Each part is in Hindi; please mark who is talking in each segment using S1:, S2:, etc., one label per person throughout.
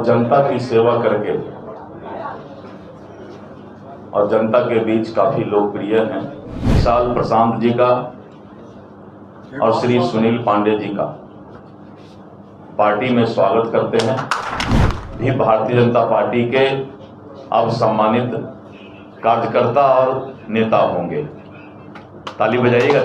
S1: जनता की सेवा करके और जनता के बीच काफी लोकप्रिय हैं। विशाल प्रशांत जी का और श्री सुनील पांडे जी का पार्टी में स्वागत करते हैं। भी भारतीय जनता पार्टी के अब सम्मानित कार्यकर्ता और नेता होंगे। ताली बजाइएगा।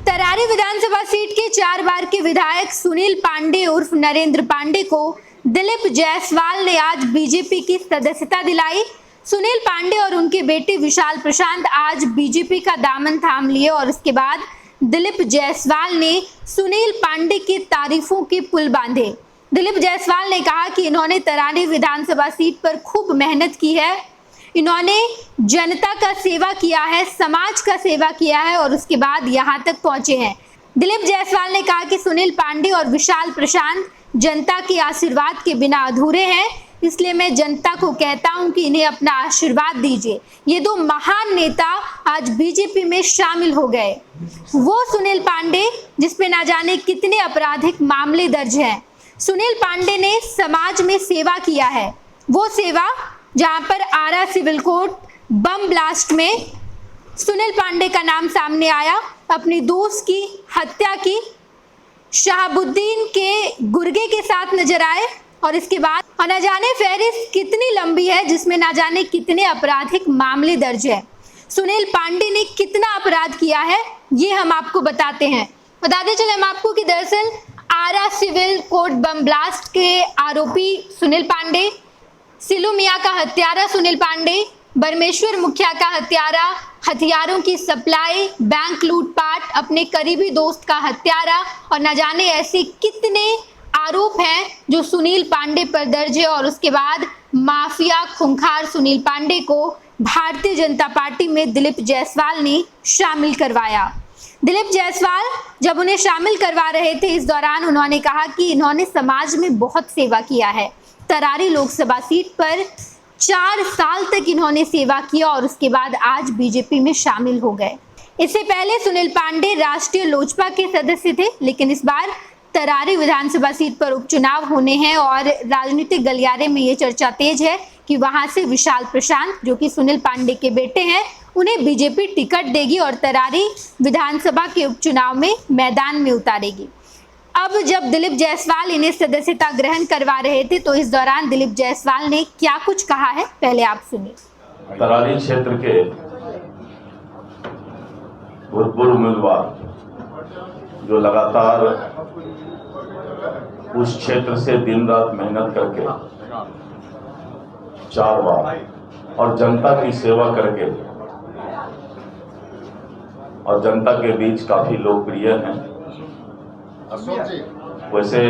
S2: तरारी विधानसभा सीट के 4 बार के विधायक सुनील पांडे उर्फ नरेंद्र पांडे को दिलीप जायसवाल ने आज बीजेपी की सदस्यता दिलाई। सुनील पांडे और उनके बेटे विशाल प्रशांत आज बीजेपी का दामन थाम लिए और उसके बाद दिलीप जायसवाल ने सुनील पांडे की तारीफों के पुल बांधे। दिलीप जायसवाल ने कहा कि इन्होंने तरारी विधानसभा सीट पर खूब मेहनत की है, इन्होंने जनता का सेवा किया है, समाज का सेवा किया है और उसके बाद यहां तक पहुंचे हैं। दिलीप जायसवाल ने कहा कि सुनील पांडे और विशाल प्रशांत जनता के आशीर्वाद के बिना अधूरे हैं, इसलिए मैं जनता को कहता हूं कि इन्हें अपना आशीर्वाद दीजिए। ये 2 महान नेता आज बीजेपी में शामिल हो गए। वो सुनील पांडे जिसपे ना जाने कितने आपराधिक मामले दर्ज हैं। सुनील पांडे ने समाज में सेवा किया है, वो सेवा जहां पर आरा सिविल कोर्ट बम ब्लास्ट में सुनील पांडे का नाम सामने आया, अपनी दोस्त की हत्या की, शहाबुद्दीन के गुर्गे के साथ नजर आए और इसके बाद न जाने फहरिस्त कितनी लंबी है जिसमें ना जाने कितने आपराधिक मामले दर्ज है। सुनील पांडे ने कितना अपराध किया है ये हम आपको बताते हैं। बताते चले हम आपको कि दरअसल आरा सिविल कोर्ट बम ब्लास्ट के आरोपी सुनील पांडे, सिलू मियां का हत्यारा सुनील पांडे, बरमेश्वर मुखिया का हत्यारा, हथियारों की सप्लाई, बैंक लूटपाट, अपने करीबी दोस्त का हत्यारा और न जाने ऐसे कितने आरोप हैं जो सुनील पांडे पर दर्ज है। और उसके बाद माफिया खूंखार सुनील पांडे को भारतीय जनता पार्टी में दिलीप जायसवाल ने शामिल करवाया। दिलीप जायसवाल जब उन्हें शामिल करवा रहे थे, इस दौरान उन्होंने कहा कि इन्होंने समाज में बहुत सेवा किया है। तरारी लोकसभा सीट पर 4 साल तक इन्होंने सेवा किया और उसके बाद आज बीजेपी में शामिल हो गए। इससे पहले सुनील पांडे राष्ट्रीय लोजपा के सदस्य थे, लेकिन इस बार तरारी विधानसभा सीट पर उपचुनाव होने हैं और राजनीतिक गलियारे में ये चर्चा तेज है कि वहां से विशाल प्रशांत जो कि सुनील पांडे के बेटे हैं, उन्हें बीजेपी टिकट देगी और तरारी विधानसभा के उपचुनाव में मैदान में उतारेगी। अब जब दिलीप जायसवाल इन्हें सदस्यता ग्रहण करवा रहे थे तो इस दौरान दिलीप जायसवाल ने क्या कुछ कहा है, पहले आप सुनिए।
S1: तरारी क्षेत्र के भूतपूर्व उम्मीदवार जो लगातार उस क्षेत्र से दिन रात मेहनत करके 4 बार और जनता की सेवा करके और जनता के बीच काफी लोकप्रिय हैं। वैसे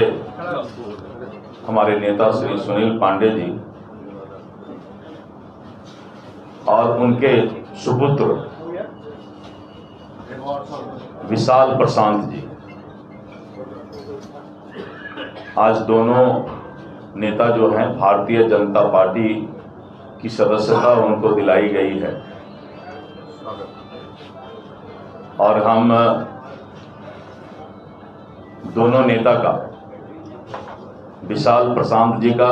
S1: हमारे नेता श्री सुनील पांडे जी और उनके सुपुत्र विशाल प्रशांत जी, आज दोनों नेता जो हैं भारतीय जनता पार्टी की सदस्यता उनको दिलाई गई है और हम दोनों नेता का, विशाल प्रशांत जी का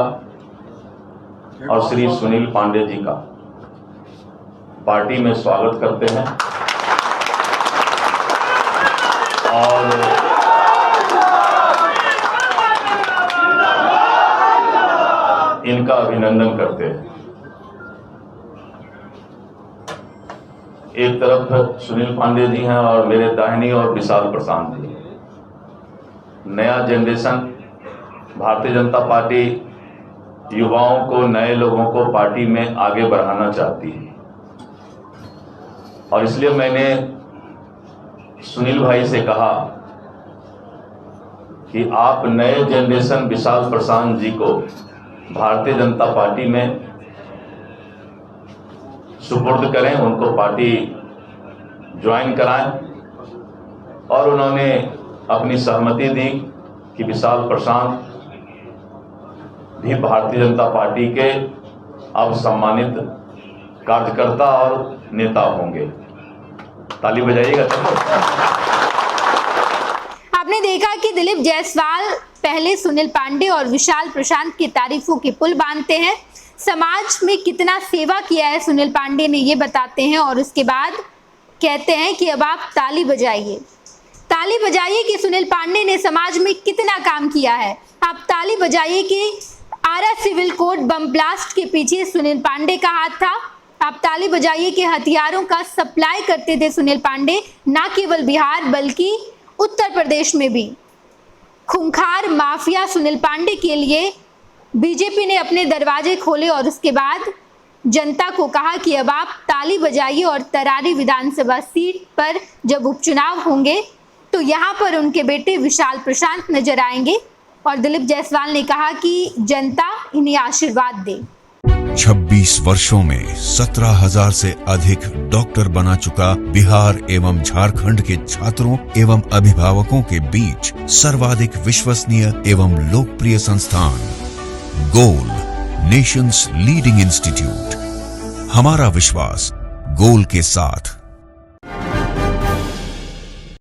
S1: और श्री सुनील पांडे जी का पार्टी में स्वागत करते हैं और इनका अभिनंदन करते हैं। एक तरफ सुनील पांडे जी हैं और मेरे दाहिनी और विशाल प्रशांत जी। नया जनरेशन भारतीय जनता पार्टी युवाओं को, नए लोगों को पार्टी में आगे बढ़ाना चाहती है और इसलिए मैंने सुनील भाई से कहा कि आप नए जनरेशन विशाल प्रशांत जी को भारतीय जनता पार्टी में सुपुर्द करें, उनको पार्टी ज्वाइन कराएं और उन्होंने अपनी सहमति दी कि विशाल प्रशांत भी भारतीय जनता पार्टी के अब सम्मानित कार्यकर्ता और नेता होंगे। ताली बजाइएगा।
S2: आपने देखा कि दिलीप जायसवाल पहले सुनील पांडे और विशाल प्रशांत की तारीफों के पुल बांधते हैं, समाज में कितना सेवा किया है सुनील पांडे ने ये बताते हैं और उसके बाद कहते हैं कि अब आप ताली बजाइए कि सुनील पांडे ने समाज में कितना काम किया है। आप ताली बजाइए कि आरा सिविल कोर्ट बम ब्लास्ट के पीछे सुनील पांडे का हाथ था। आप ताली बजाइए कि हथियारों का सप्लाई करते थे सुनील पांडे, ना केवल बिहार बल्कि उत्तर प्रदेश में भी। खूंखार माफिया सुनील पांडे के लिए बीजेपी ने अपने दरवाजे खोले और उसके बाद जनता को कहा कि अब आप ताली बजाइए और तरारी विधानसभा सीट पर जब उपचुनाव होंगे तो यहाँ पर उनके बेटे विशाल प्रशांत नजर आएंगे। और दिलीप जायसवाल ने कहा कि जनता इन्हें आशीर्वाद दे।
S3: 26 वर्षों में 17,000 से अधिक डॉक्टर बना चुका बिहार एवं झारखंड के छात्रों एवं अभिभावकों के बीच सर्वाधिक विश्वसनीय एवं लोकप्रिय संस्थान गोल, नेशंस लीडिंग इंस्टीट्यूट। हमारा विश्वास गोल के साथ।